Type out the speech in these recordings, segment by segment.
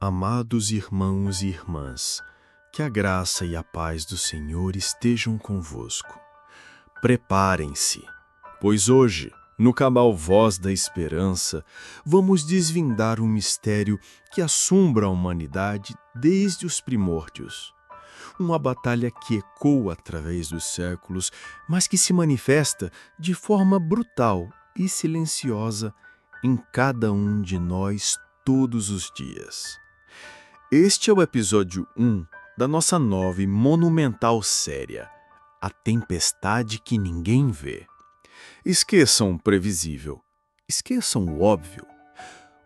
Amados irmãos e irmãs, que a graça e a paz do Senhor estejam convosco. Preparem-se, pois hoje, no canal Voz da Esperança, vamos desvendar um mistério que assombra a humanidade desde os primórdios. Uma batalha que ecoa através dos séculos, mas que se manifesta de forma brutal e silenciosa em cada um de nós todos os dias. Este é o episódio 1 da nossa nova e monumental série, A Tempestade que Ninguém Vê. Esqueçam o previsível, esqueçam o óbvio.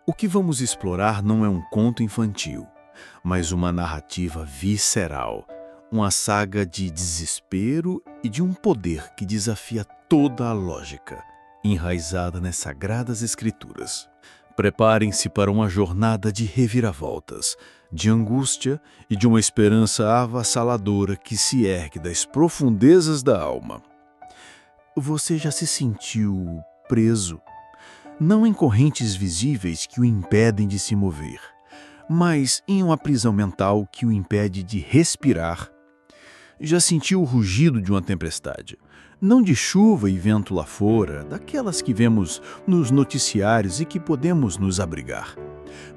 O que vamos explorar não é um conto infantil, mas uma narrativa visceral, uma saga de desespero e de um poder que desafia toda a lógica, enraizada nas Sagradas Escrituras. Preparem-se para uma jornada de reviravoltas, de angústia e de uma esperança avassaladora que se ergue das profundezas da alma. Você já se sentiu preso? Não em correntes visíveis que o impedem de se mover, mas em uma prisão mental que o impede de respirar. Já sentiu o rugido de uma tempestade? Não de chuva e vento lá fora, daquelas que vemos nos noticiários e que podemos nos abrigar,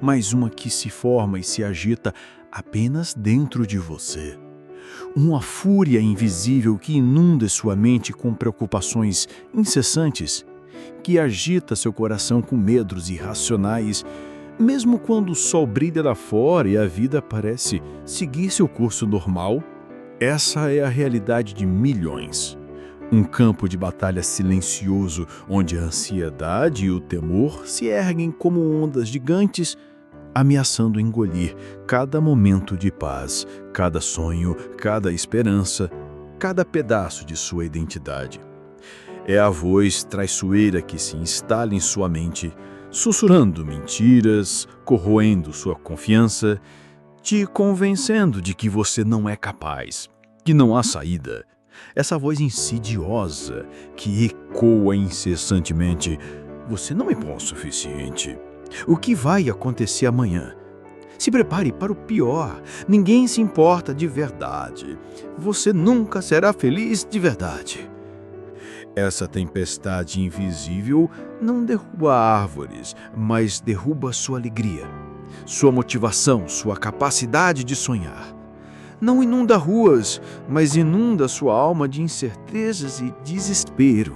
mas uma que se forma e se agita apenas dentro de você. Uma fúria invisível que inunda sua mente com preocupações incessantes, que agita seu coração com medos irracionais, mesmo quando o sol brilha lá fora e a vida parece seguir seu curso normal. Essa é a realidade de milhões. Um campo de batalha silencioso onde a ansiedade e o temor se erguem como ondas gigantes, ameaçando engolir cada momento de paz, cada sonho, cada esperança, cada pedaço de sua identidade. É a voz traiçoeira que se instala em sua mente, sussurrando mentiras, corroendo sua confiança, te convencendo de que você não é capaz, que não há saída. Essa voz insidiosa que ecoa incessantemente: você não é bom o suficiente. O que vai acontecer amanhã? Se prepare para o pior. Ninguém se importa de verdade. Você nunca será feliz de verdade. Essa tempestade invisível não derruba árvores, mas derruba sua alegria, sua motivação, sua capacidade de sonhar. Não inunda ruas, mas inunda sua alma de incertezas e desespero,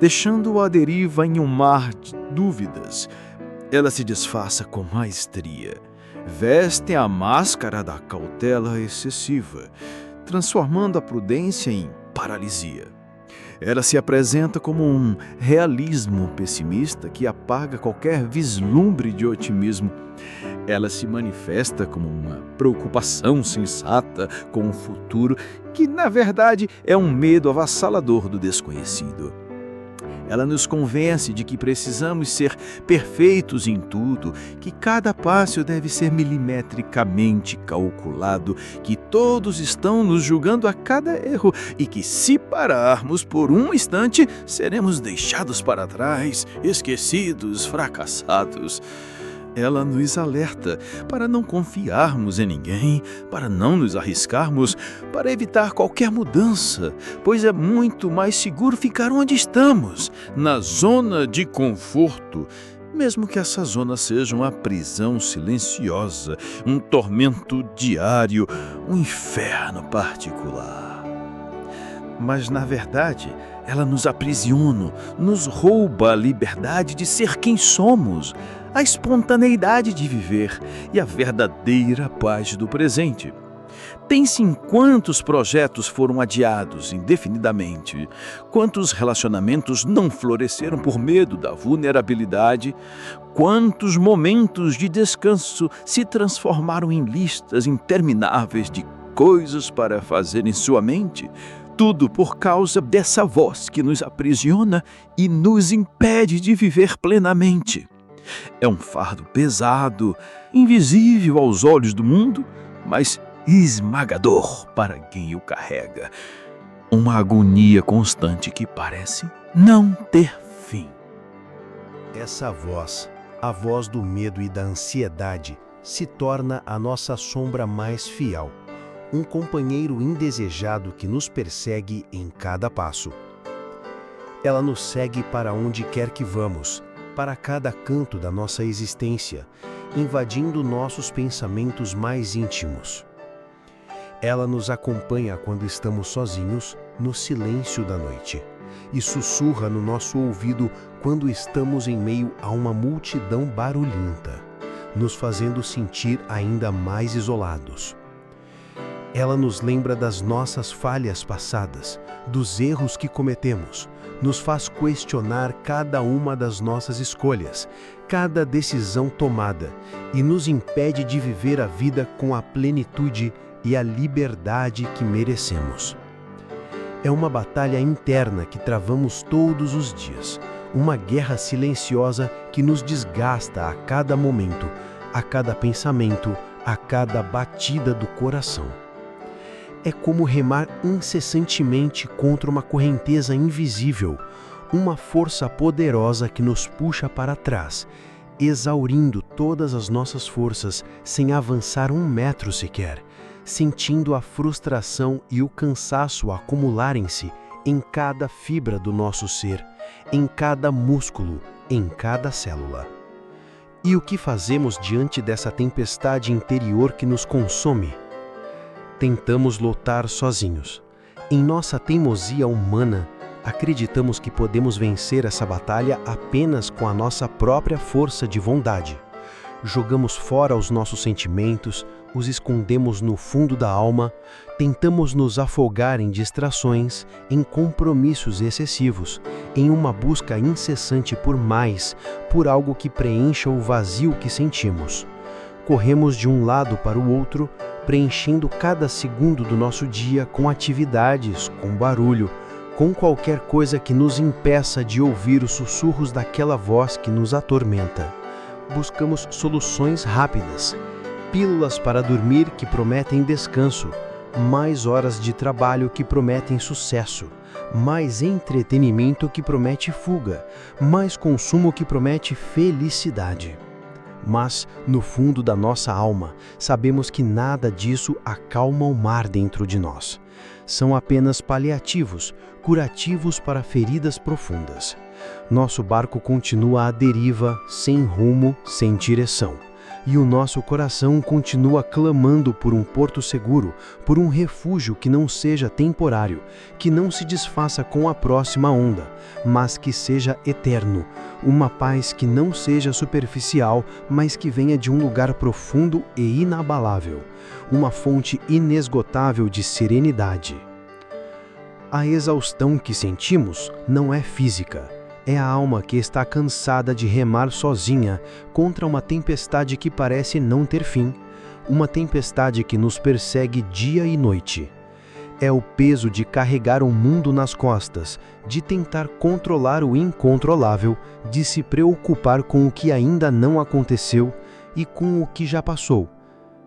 deixando-a à deriva em um mar de dúvidas. Ela se disfarça com maestria, veste a máscara da cautela excessiva, transformando a prudência em paralisia. Ela se apresenta como um realismo pessimista que apaga qualquer vislumbre de otimismo. Ela se manifesta como uma preocupação sensata com o futuro, que na verdade é um medo avassalador do desconhecido. Ela nos convence de que precisamos ser perfeitos em tudo, que cada passo deve ser milimetricamente calculado, que todos estão nos julgando a cada erro e que, se pararmos por um instante, seremos deixados para trás, esquecidos, fracassados. Ela nos alerta para não confiarmos em ninguém, para não nos arriscarmos, para evitar qualquer mudança, pois é muito mais seguro ficar onde estamos, na zona de conforto, mesmo que essa zona seja uma prisão silenciosa, um tormento diário, um inferno particular. Mas, na verdade, ela nos aprisiona, nos rouba a liberdade de ser quem somos, a espontaneidade de viver e a verdadeira paz do presente. Pense em quantos projetos foram adiados indefinidamente, quantos relacionamentos não floresceram por medo da vulnerabilidade, quantos momentos de descanso se transformaram em listas intermináveis de coisas para fazer em sua mente. Tudo por causa dessa voz que nos aprisiona e nos impede de viver plenamente. É um fardo pesado, invisível aos olhos do mundo, mas esmagador para quem o carrega. Uma agonia constante que parece não ter fim. Essa voz, a voz do medo e da ansiedade, se torna a nossa sombra mais fiel, um companheiro indesejado que nos persegue em cada passo. Ela nos segue para onde quer que vamos, para cada canto da nossa existência, invadindo nossos pensamentos mais íntimos. Ela nos acompanha quando estamos sozinhos, no silêncio da noite, e sussurra no nosso ouvido quando estamos em meio a uma multidão barulhenta, nos fazendo sentir ainda mais isolados. Ela nos lembra das nossas falhas passadas, dos erros que cometemos, nos faz questionar cada uma das nossas escolhas, cada decisão tomada, e nos impede de viver a vida com a plenitude e a liberdade que merecemos. É uma batalha interna que travamos todos os dias, uma guerra silenciosa que nos desgasta a cada momento, a cada pensamento, a cada batida do coração. É como remar incessantemente contra uma correnteza invisível, uma força poderosa que nos puxa para trás, exaurindo todas as nossas forças sem avançar 1 metro sequer, sentindo a frustração e o cansaço acumularem-se em cada fibra do nosso ser, em cada músculo, em cada célula. E o que fazemos diante dessa tempestade interior que nos consome? Tentamos lutar sozinhos. Em nossa teimosia humana, acreditamos que podemos vencer essa batalha apenas com a nossa própria força de vontade. Jogamos fora os nossos sentimentos, os escondemos no fundo da alma, tentamos nos afogar em distrações, em compromissos excessivos, em uma busca incessante por mais, por algo que preencha o vazio que sentimos. Corremos de um lado para o outro, preenchendo cada segundo do nosso dia com atividades, com barulho, com qualquer coisa que nos impeça de ouvir os sussurros daquela voz que nos atormenta. Buscamos soluções rápidas, pílulas para dormir que prometem descanso, mais horas de trabalho que prometem sucesso, mais entretenimento que promete fuga, mais consumo que promete felicidade. Mas, no fundo da nossa alma, sabemos que nada disso acalma o mar dentro de nós. São apenas paliativos, curativos para feridas profundas. Nosso barco continua à deriva, sem rumo, sem direção. E o nosso coração continua clamando por um porto seguro, por um refúgio que não seja temporário, que não se desfaça com a próxima onda, mas que seja eterno, uma paz que não seja superficial, mas que venha de um lugar profundo e inabalável, uma fonte inesgotável de serenidade. A exaustão que sentimos não é física. É a alma que está cansada de remar sozinha contra uma tempestade que parece não ter fim, uma tempestade que nos persegue dia e noite. É o peso de carregar o mundo nas costas, de tentar controlar o incontrolável, de se preocupar com o que ainda não aconteceu e com o que já passou,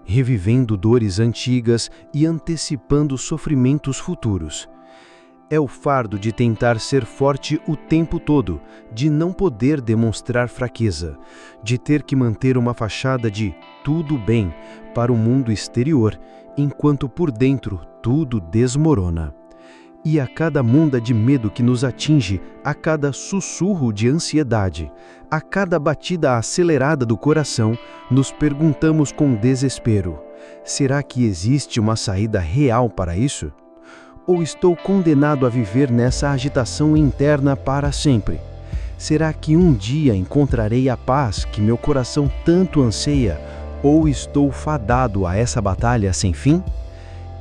revivendo dores antigas e antecipando sofrimentos futuros. É o fardo de tentar ser forte o tempo todo, de não poder demonstrar fraqueza, de ter que manter uma fachada de tudo bem para o mundo exterior, enquanto por dentro tudo desmorona. E a cada onda de medo que nos atinge, a cada sussurro de ansiedade, a cada batida acelerada do coração, nos perguntamos com desespero: será que existe uma saída real para isso? Ou estou condenado a viver nessa agitação interna para sempre? Será que um dia encontrarei a paz que meu coração tanto anseia? Ou estou fadado a essa batalha sem fim?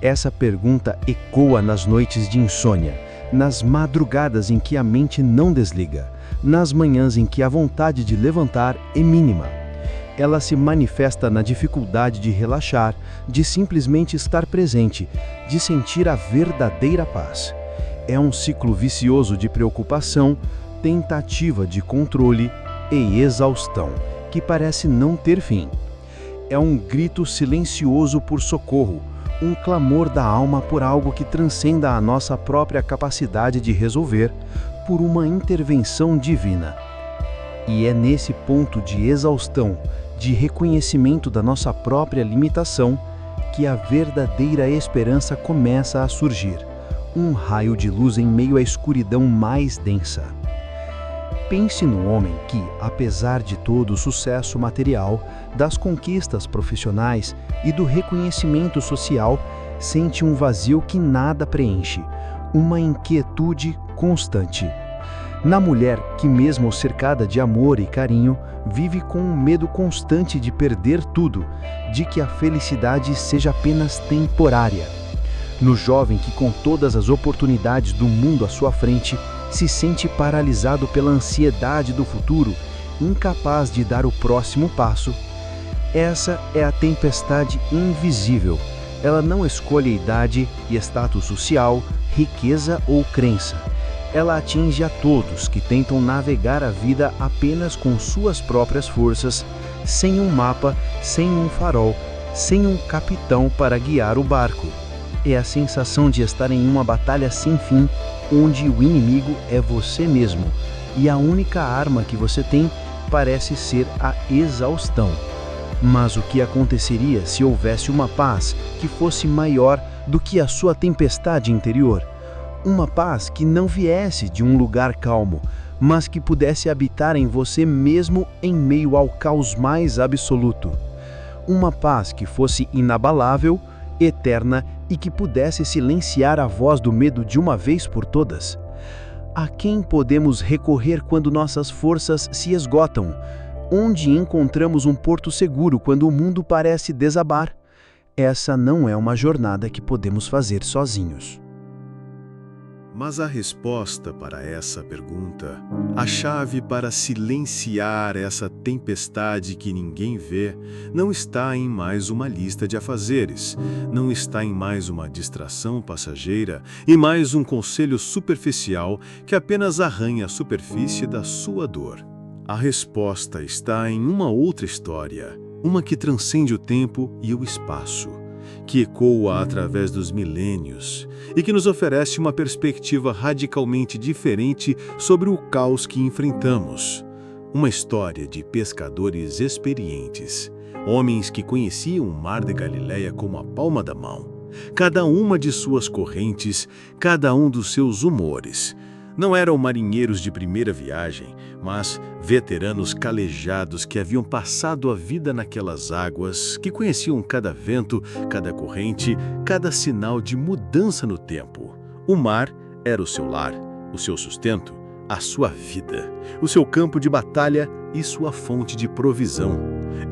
Essa pergunta ecoa nas noites de insônia, nas madrugadas em que a mente não desliga, nas manhãs em que a vontade de levantar é mínima. Ela se manifesta na dificuldade de relaxar, de simplesmente estar presente, de sentir a verdadeira paz. É um ciclo vicioso de preocupação, tentativa de controle e exaustão, que parece não ter fim. É um grito silencioso por socorro, um clamor da alma por algo que transcenda a nossa própria capacidade de resolver, por uma intervenção divina. E é nesse ponto de exaustão de reconhecimento da nossa própria limitação, que a verdadeira esperança começa a surgir, um raio de luz em meio à escuridão mais densa. Pense no homem que, apesar de todo o sucesso material, das conquistas profissionais e do reconhecimento social, sente um vazio que nada preenche, uma inquietude constante. Na mulher que, mesmo cercada de amor e carinho, vive com um medo constante de perder tudo, de que a felicidade seja apenas temporária. No jovem que, com todas as oportunidades do mundo à sua frente, se sente paralisado pela ansiedade do futuro, incapaz de dar o próximo passo. Essa é a tempestade invisível. Ela não escolhe idade e status social, riqueza ou crença. Ela atinge a todos que tentam navegar a vida apenas com suas próprias forças, sem um mapa, sem um farol, sem um capitão para guiar o barco. É a sensação de estar em uma batalha sem fim, onde o inimigo é você mesmo, e a única arma que você tem parece ser a exaustão. Mas o que aconteceria se houvesse uma paz que fosse maior do que a sua tempestade interior? Uma paz que não viesse de um lugar calmo, mas que pudesse habitar em você mesmo em meio ao caos mais absoluto. Uma paz que fosse inabalável, eterna e que pudesse silenciar a voz do medo de uma vez por todas. A quem podemos recorrer quando nossas forças se esgotam? Onde encontramos um porto seguro quando o mundo parece desabar? Essa não é uma jornada que podemos fazer sozinhos. Mas a resposta para essa pergunta, a chave para silenciar essa tempestade que ninguém vê, não está em mais uma lista de afazeres, não está em mais uma distração passageira e mais um conselho superficial que apenas arranha a superfície da sua dor. A resposta está em uma outra história, uma que transcende o tempo e o espaço, que ecoa através dos milênios e que nos oferece uma perspectiva radicalmente diferente sobre o caos que enfrentamos. Uma história de pescadores experientes, homens que conheciam o Mar de Galileia como a palma da mão, cada uma de suas correntes, cada um dos seus humores. Não eram marinheiros de primeira viagem, mas veteranos calejados que haviam passado a vida naquelas águas, que conheciam cada vento, cada corrente, cada sinal de mudança no tempo. O mar era o seu lar, o seu sustento, a sua vida, o seu campo de batalha e sua fonte de provisão.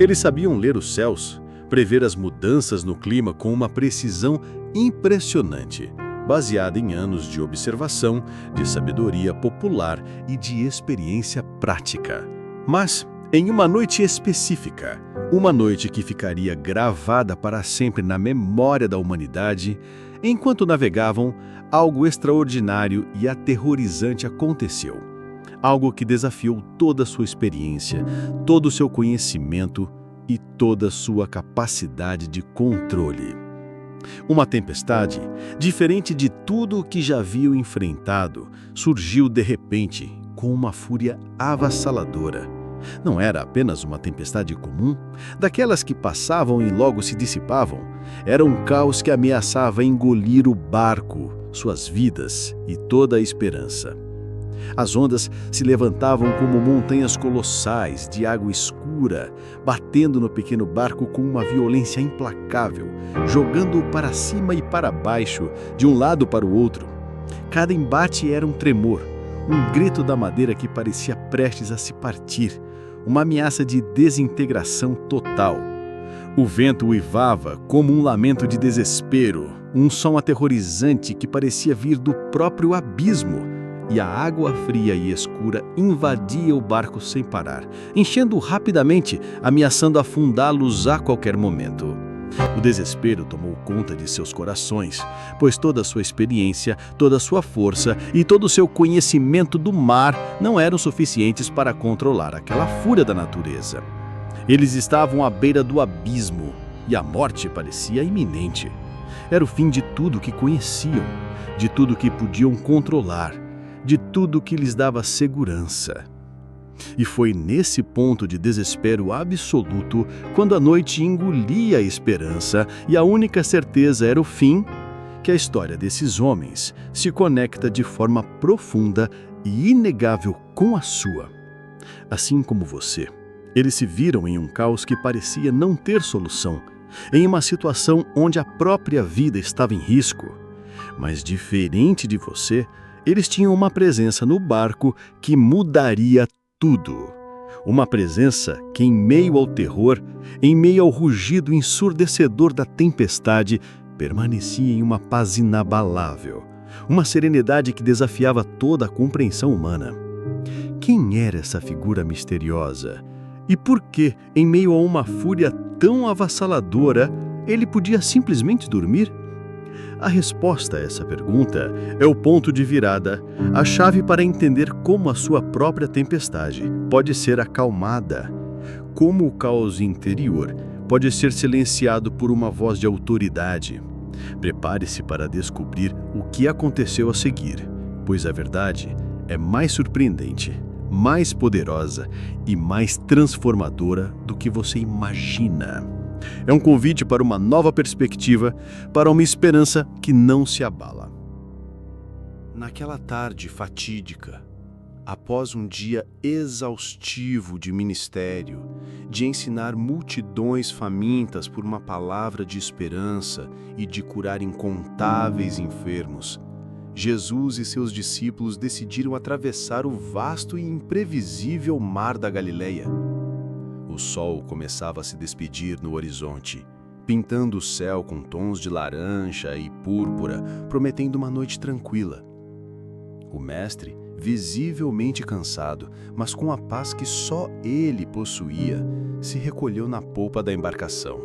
Eles sabiam ler os céus, prever as mudanças no clima com uma precisão impressionante, baseada em anos de observação, de sabedoria popular e de experiência prática. Mas, em uma noite específica, uma noite que ficaria gravada para sempre na memória da humanidade, enquanto navegavam, algo extraordinário e aterrorizante aconteceu. Algo que desafiou toda a sua experiência, todo o seu conhecimento e toda a sua capacidade de controle. Uma tempestade, diferente de tudo o que já haviam enfrentado, surgiu de repente, com uma fúria avassaladora. Não era apenas uma tempestade comum, daquelas que passavam e logo se dissipavam. Era um caos que ameaçava engolir o barco, suas vidas e toda a esperança. As ondas se levantavam como montanhas colossais de água escura, batendo no pequeno barco com uma violência implacável, jogando-o para cima e para baixo, de um lado para o outro. Cada embate era um tremor, um grito da madeira que parecia prestes a se partir, uma ameaça de desintegração total. O vento uivava como um lamento de desespero, um som aterrorizante que parecia vir do próprio abismo. E a água fria e escura invadia o barco sem parar, enchendo-o rapidamente, ameaçando afundá-los a qualquer momento. O desespero tomou conta de seus corações, pois toda a sua experiência, toda a sua força e todo o seu conhecimento do mar não eram suficientes para controlar aquela fúria da natureza. Eles estavam à beira do abismo e a morte parecia iminente. Era o fim de tudo que conheciam, de tudo que podiam controlar, de tudo que lhes dava segurança. E foi nesse ponto de desespero absoluto, quando a noite engolia a esperança e a única certeza era o fim, que a história desses homens se conecta de forma profunda e inegável com a sua. Assim como você, eles se viram em um caos que parecia não ter solução, em uma situação onde a própria vida estava em risco. Mas diferente de você, eles tinham uma presença no barco que mudaria tudo. Uma presença que, em meio ao terror, em meio ao rugido ensurdecedor da tempestade, permanecia em uma paz inabalável, uma serenidade que desafiava toda a compreensão humana. Quem era essa figura misteriosa? E por que, em meio a uma fúria tão avassaladora, ele podia simplesmente dormir? A resposta a essa pergunta é o ponto de virada, a chave para entender como a sua própria tempestade pode ser acalmada, como o caos interior pode ser silenciado por uma voz de autoridade. Prepare-se para descobrir o que aconteceu a seguir, pois a verdade é mais surpreendente, mais poderosa e mais transformadora do que você imagina. É um convite para uma nova perspectiva, para uma esperança que não se abala. Naquela tarde fatídica, após um dia exaustivo de ministério, de ensinar multidões famintas por uma palavra de esperança e de curar incontáveis enfermos, Jesus e seus discípulos decidiram atravessar o vasto e imprevisível mar da Galileia. O sol começava a se despedir no horizonte, pintando o céu com tons de laranja e púrpura, prometendo uma noite tranquila. O mestre, visivelmente cansado, mas com a paz que só ele possuía, se recolheu na polpa da embarcação.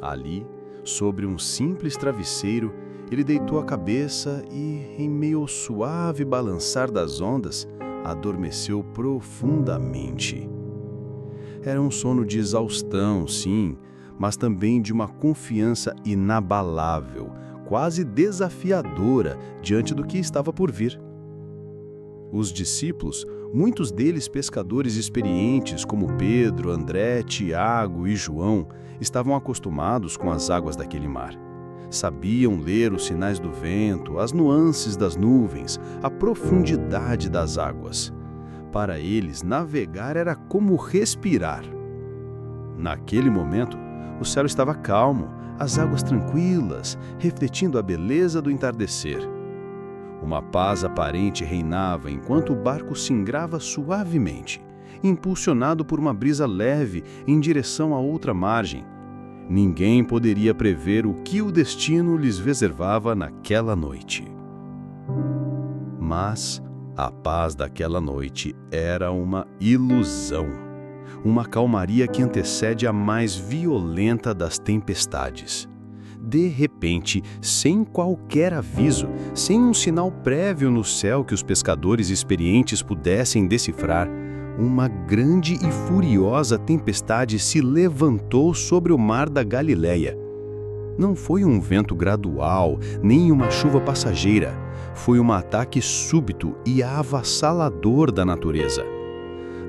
Ali, sobre um simples travesseiro, ele deitou a cabeça e, em meio ao suave balançar das ondas, adormeceu profundamente. Era um sono de exaustão, sim, mas também de uma confiança inabalável, quase desafiadora diante do que estava por vir. Os discípulos, muitos deles pescadores experientes como Pedro, André, Tiago e João, estavam acostumados com as águas daquele mar. Sabiam ler os sinais do vento, as nuances das nuvens, a profundidade das águas. Para eles, navegar era como respirar. Naquele momento, o céu estava calmo, as águas tranquilas, refletindo a beleza do entardecer. Uma paz aparente reinava enquanto o barco singrava suavemente, impulsionado por uma brisa leve em direção a outra margem. Ninguém poderia prever o que o destino lhes reservava naquela noite. Mas a paz daquela noite era uma ilusão, uma calmaria que antecede a mais violenta das tempestades. De repente, sem qualquer aviso, sem um sinal prévio no céu que os pescadores experientes pudessem decifrar, uma grande e furiosa tempestade se levantou sobre o mar da Galileia. Não foi um vento gradual, nem uma chuva passageira. Foi um ataque súbito e avassalador da natureza.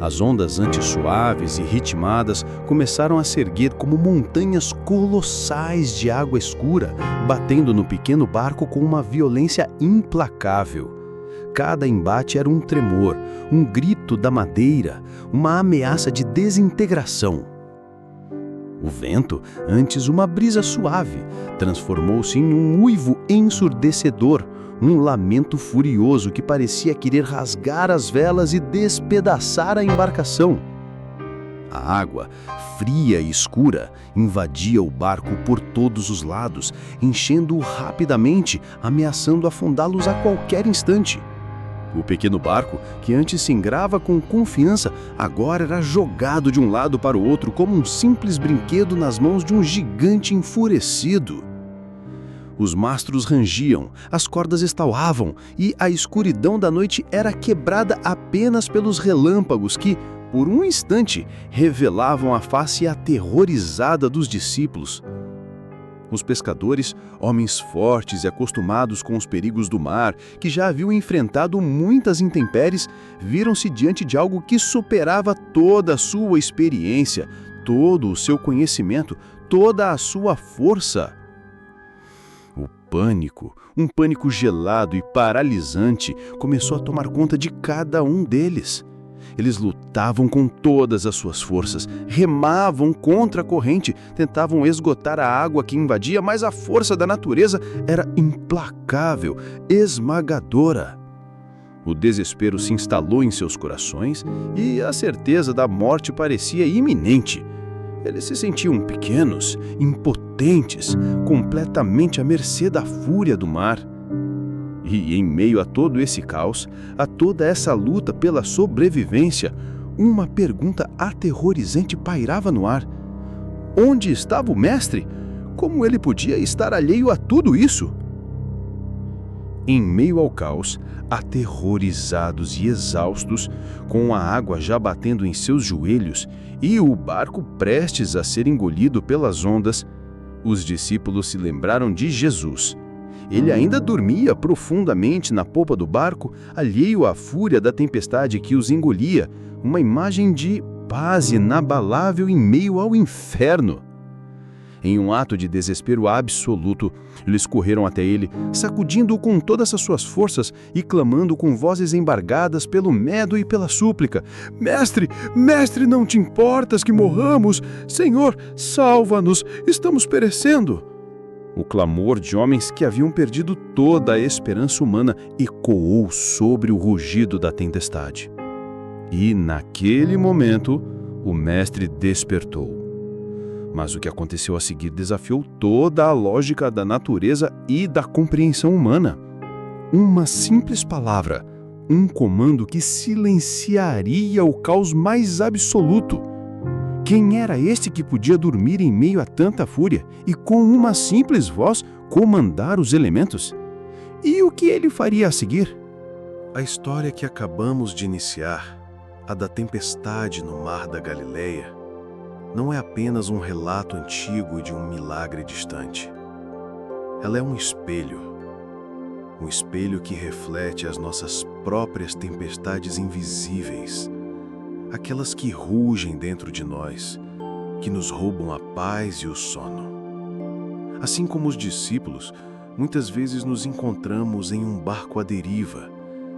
As ondas antes suaves e ritmadas começaram a se erguer como montanhas colossais de água escura, batendo no pequeno barco com uma violência implacável. Cada embate era um tremor, um grito da madeira, uma ameaça de desintegração. O vento, antes uma brisa suave, transformou-se em um uivo ensurdecedor, um lamento furioso que parecia querer rasgar as velas e despedaçar a embarcação. A água, fria e escura, invadia o barco por todos os lados, enchendo-o rapidamente, ameaçando afundá-los a qualquer instante. O pequeno barco, que antes singrava com confiança, agora era jogado de um lado para o outro como um simples brinquedo nas mãos de um gigante enfurecido. Os mastros rangiam, as cordas estalavam e a escuridão da noite era quebrada apenas pelos relâmpagos que, por um instante, revelavam a face aterrorizada dos discípulos. Os pescadores, homens fortes e acostumados com os perigos do mar, que já haviam enfrentado muitas intempéries, viram-se diante de algo que superava toda a sua experiência, todo o seu conhecimento, toda a sua força. O pânico, um pânico gelado e paralisante, começou a tomar conta de cada um deles. Eles lutavam com todas as suas forças, remavam contra a corrente, tentavam esgotar a água que invadia, mas a força da natureza era implacável, esmagadora. O desespero se instalou em seus corações e a certeza da morte parecia iminente. Eles se sentiam pequenos, impotentes, completamente à mercê da fúria do mar. E em meio a todo esse caos, a toda essa luta pela sobrevivência, uma pergunta aterrorizante pairava no ar. Onde estava o mestre? Como ele podia estar alheio a tudo isso? Em meio ao caos, aterrorizados e exaustos, com a água já batendo em seus joelhos e o barco prestes a ser engolido pelas ondas, os discípulos se lembraram de Jesus. Ele ainda dormia profundamente na popa do barco, alheio à fúria da tempestade que os engolia, uma imagem de paz inabalável em meio ao inferno. Em um ato de desespero absoluto, eles correram até ele, sacudindo-o com todas as suas forças e clamando com vozes embargadas pelo medo e pela súplica: Mestre, mestre, não te importas que morramos? Senhor, salva-nos, estamos perecendo. O clamor de homens que haviam perdido toda a esperança humana ecoou sobre o rugido da tempestade. E, naquele momento, o mestre despertou. Mas o que aconteceu a seguir desafiou toda a lógica da natureza e da compreensão humana. Uma simples palavra, um comando que silenciaria o caos mais absoluto. Quem era este que podia dormir em meio a tanta fúria e, com uma simples voz, comandar os elementos? E o que ele faria a seguir? A história que acabamos de iniciar, a da tempestade no mar da Galileia, não é apenas um relato antigo de um milagre distante. Ela é um espelho que reflete as nossas próprias tempestades invisíveis, aquelas que rugem dentro de nós, que nos roubam a paz e o sono. Assim como os discípulos, muitas vezes nos encontramos em um barco à deriva,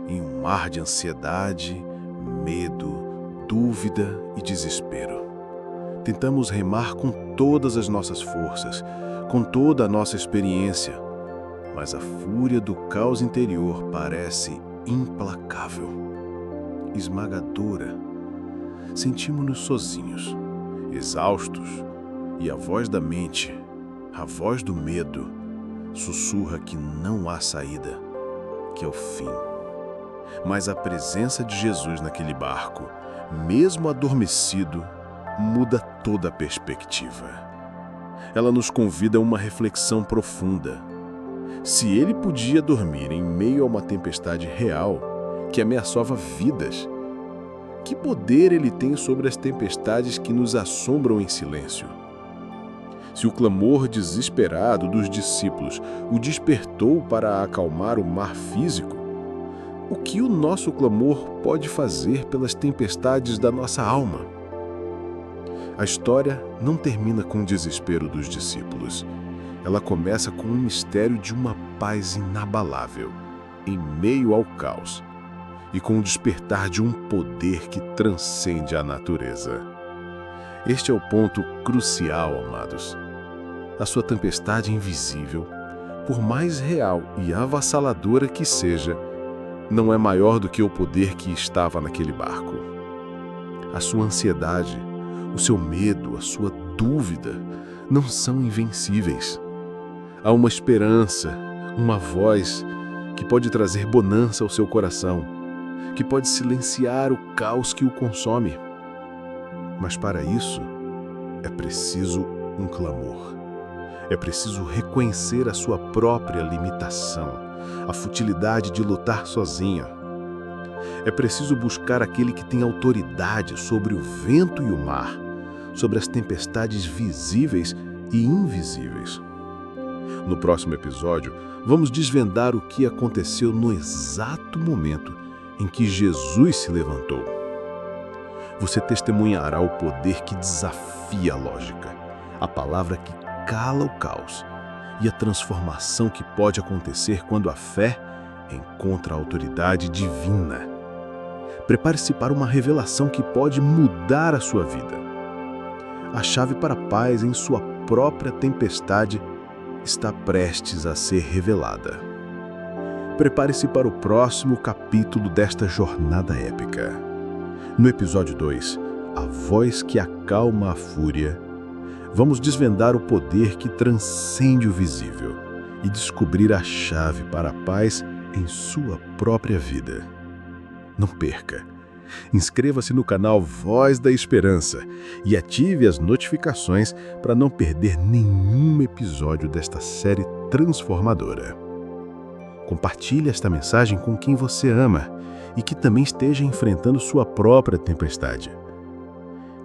em um mar de ansiedade, medo, dúvida e desespero. Tentamos remar com todas as nossas forças, com toda a nossa experiência, mas a fúria do caos interior parece implacável, esmagadora. Sentimos-nos sozinhos, exaustos, e a voz da mente, a voz do medo, sussurra que não há saída, que é o fim. Mas a presença de Jesus naquele barco, mesmo adormecido, muda toda a perspectiva. Ela nos convida a uma reflexão profunda. Se ele podia dormir em meio a uma tempestade real que ameaçava vidas, que poder ele tem sobre as tempestades que nos assombram em silêncio? Se o clamor desesperado dos discípulos o despertou para acalmar o mar físico, o que o nosso clamor pode fazer pelas tempestades da nossa alma? A história não termina com o desespero dos discípulos. Ela começa com um mistério de uma paz inabalável, em meio ao caos, e com o despertar de um poder que transcende a natureza. Este é o ponto crucial, amados. A sua tempestade invisível, por mais real e avassaladora que seja, não é maior do que o poder que estava naquele barco. A sua ansiedade, o seu medo, a sua dúvida não são invencíveis. Há uma esperança, uma voz que pode trazer bonança ao seu coração, que pode silenciar o caos que o consome. Mas para isso, é preciso um clamor. É preciso reconhecer a sua própria limitação, a futilidade de lutar sozinha. É preciso buscar aquele que tem autoridade sobre o vento e o mar, sobre as tempestades visíveis e invisíveis. No próximo episódio, vamos desvendar o que aconteceu no exato momento em que Jesus se levantou. Você testemunhará o poder que desafia a lógica, a palavra que cala o caos e a transformação que pode acontecer quando a fé encontra a autoridade divina. Prepare-se para uma revelação que pode mudar a sua vida. A chave para a paz em sua própria tempestade está prestes a ser revelada. Prepare-se para o próximo capítulo desta jornada épica. No episódio 2, A Voz que Acalma a Fúria, vamos desvendar o poder que transcende o visível e descobrir a chave para a paz em sua própria vida. Não perca! Inscreva-se no canal Voz da Esperança e ative as notificações para não perder nenhum episódio desta série transformadora. Compartilhe esta mensagem com quem você ama e que também esteja enfrentando sua própria tempestade.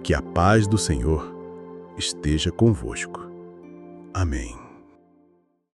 Que a paz do Senhor esteja convosco. Amém.